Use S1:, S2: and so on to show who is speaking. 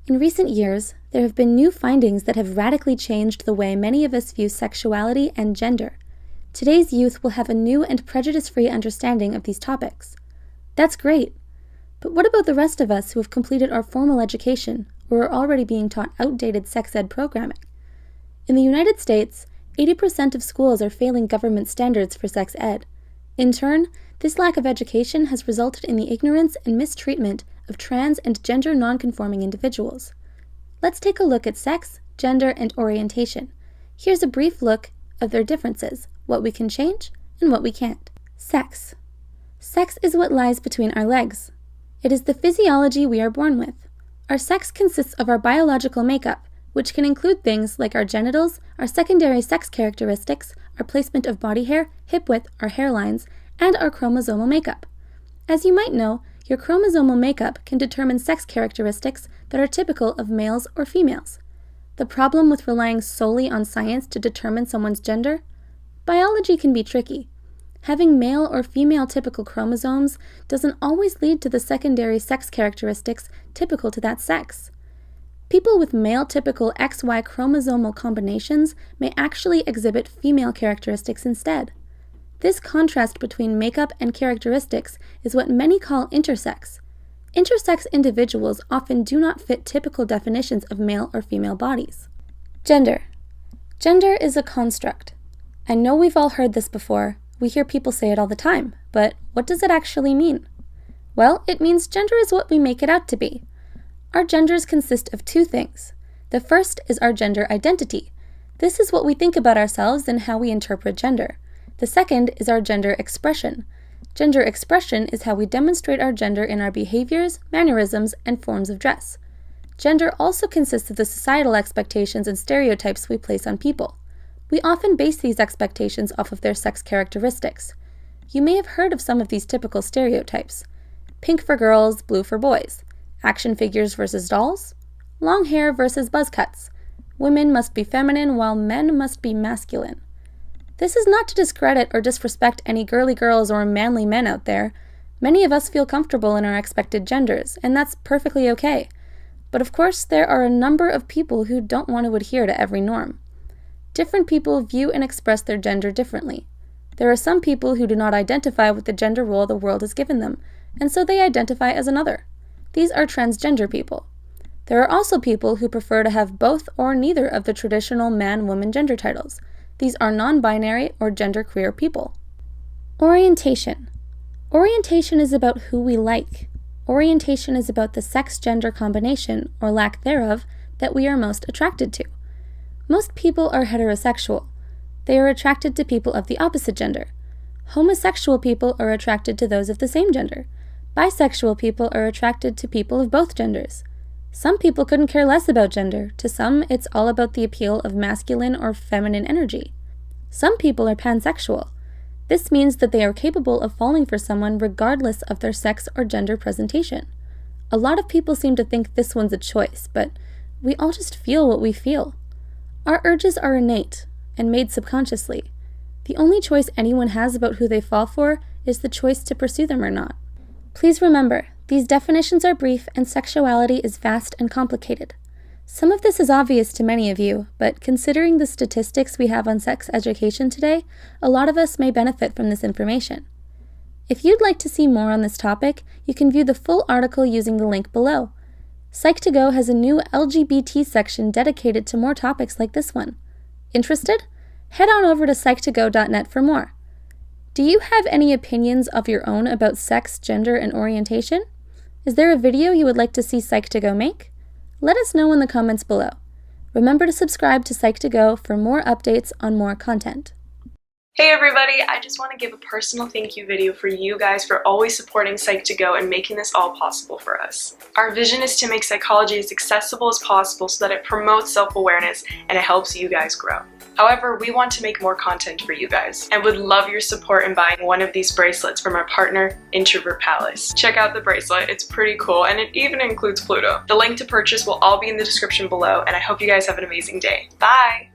S1: In recent years, there have been new findings that have radically changed the way many of us view sexuality and gender. Today's youth will have a new and prejudice-free understanding of these topics. That's great. But what about the rest of us who have completed our formal education or are already being taught outdated sex ed programming? In the United States, 80% of schools are failing government standards for sex ed. In turn, this lack of education has resulted in the ignorance and mistreatment of trans and gender nonconforming individuals. Let's take a look at sex, gender, and orientation. Here's a brief look of their differences, what we can change, and what we can't. Sex. Sex is what lies between our legs. It is the physiology we are born with. Our sex consists of our biological makeup, which can include things like our genitals, our secondary sex characteristics, our placement of body hair, hip width, our hairlines, and our chromosomal makeup. As you might know, your chromosomal makeup can determine sex characteristics that are typical of males or females. The problem with relying solely on science to determine someone's gender? Biology can be tricky. Having male or female typical chromosomes doesn't always lead to the secondary sex characteristics typical to that sex. People with male typical XY chromosomal combinations may actually exhibit female characteristics instead. This contrast between makeup and characteristics is what many call intersex. Intersex individuals often do not fit typical definitions of male or female bodies. Gender. Gender is a construct. I know we've all heard this before. We hear people say it all the time, but what does it actually mean? Well, it means gender is what we make it out to be. Our genders consist of two things. The first is our gender identity. This is what we think about ourselves and how we interpret gender. The second is our gender expression. Gender expression is how we demonstrate our gender in our behaviors, mannerisms, and forms of dress. Gender also consists of the societal expectations and stereotypes we place on people. We often base these expectations off of their sex characteristics. You may have heard of some of these typical stereotypes. Pink for girls, blue for boys. Action figures versus dolls. Long hair versus buzz cuts. Women must be feminine while men must be masculine. This is not to discredit or disrespect any girly girls or manly men out there. Many of us feel comfortable in our expected genders, and that's perfectly okay. But of course, there are a number of people who don't want to adhere to every norm. Different people view and express their gender differently. There are some people who do not identify with the gender role the world has given them, and so they identify as another. These are transgender people. There are also people who prefer to have both or neither of the traditional man-woman gender titles. These are non-binary or genderqueer people. Orientation. Orientation is about who we like. Orientation is about the sex-gender combination, or lack thereof, that we are most attracted to. Most people are heterosexual. They are attracted to people of the opposite gender. Homosexual people are attracted to those of the same gender. Bisexual people are attracted to people of both genders. Some people couldn't care less about gender. To some, it's all about the appeal of masculine or feminine energy. Some people are pansexual. This means that they are capable of falling for someone regardless of their sex or gender presentation. A lot of people seem to think this one's a choice, but we all just feel what we feel. Our urges are innate and made subconsciously. The only choice anyone has about who they fall for is the choice to pursue them or not. Please remember, these definitions are brief and sexuality is vast and complicated. Some of this is obvious to many of you, but considering the statistics we have on sex education today, a lot of us may benefit from this information. If you'd like to see more on this topic, you can view the full article using the link below. Psych2Go has a new LGBT section dedicated to more topics like this one. Interested? Head on over to psych2go.net for more. Do you have any opinions of your own about sex, gender, and orientation? Is there a video you would like to see Psych2Go make? Let us know in the comments below. Remember to subscribe to Psych2Go for more updates on more content.
S2: Hey everybody, I just want to give a personal thank you video for you guys for always supporting Psych2Go and making this all possible for us. Our vision is to make psychology as accessible as possible so that it promotes self-awareness and it helps you guys grow. However, we want to make more content for you guys and would love your support in buying one of these bracelets from our partner, Introvert Palace. Check out the bracelet, it's pretty cool, and it even includes Pluto. The link to purchase will all be in the description below, and I hope you guys have an amazing day. Bye!